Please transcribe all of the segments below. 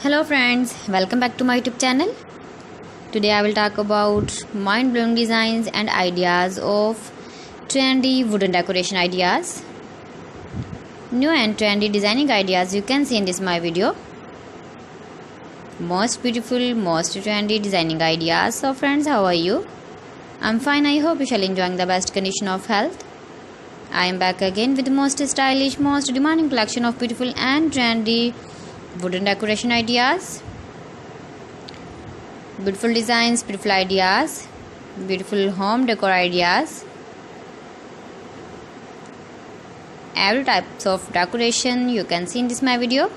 Hello friends, welcome back to my YouTube channel. Today I will talk about mind-blowing designs and ideas of trendy wooden decoration ideas. New and trendy designing ideas you can see in this my video. Most beautiful, most trendy designing ideas. So friends, how are you? I'm fine. I hope you shall enjoying the best condition of health. I am back again with the most stylish, most demanding collection of beautiful and trendy wooden decoration ideas. Beautiful designs, beautiful ideas, beautiful home decor ideas. Every types of decoration you can see in this my video.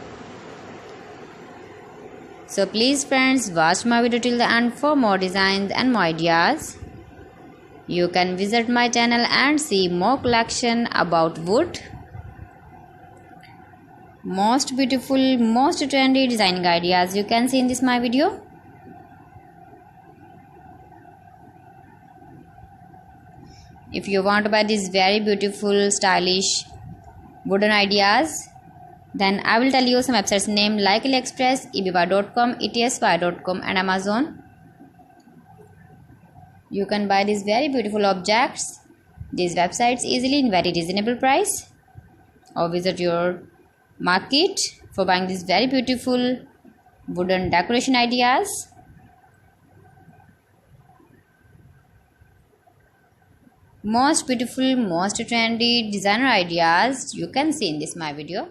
So please friends, watch my video till the end for more designs and more ideas. You can visit my channel and see more collection about wood. Most beautiful, most trendy designing ideas you can see in this my video. If you want to buy these very beautiful, stylish wooden ideas, then I will tell you some websites name like AliExpress, eBay.com, etsy.com and Amazon. You can buy these very beautiful objects, these websites easily in very reasonable price, or visit your market for buying these very beautiful wooden decoration ideas. Most beautiful, most trendy designer ideas you can see in this my video.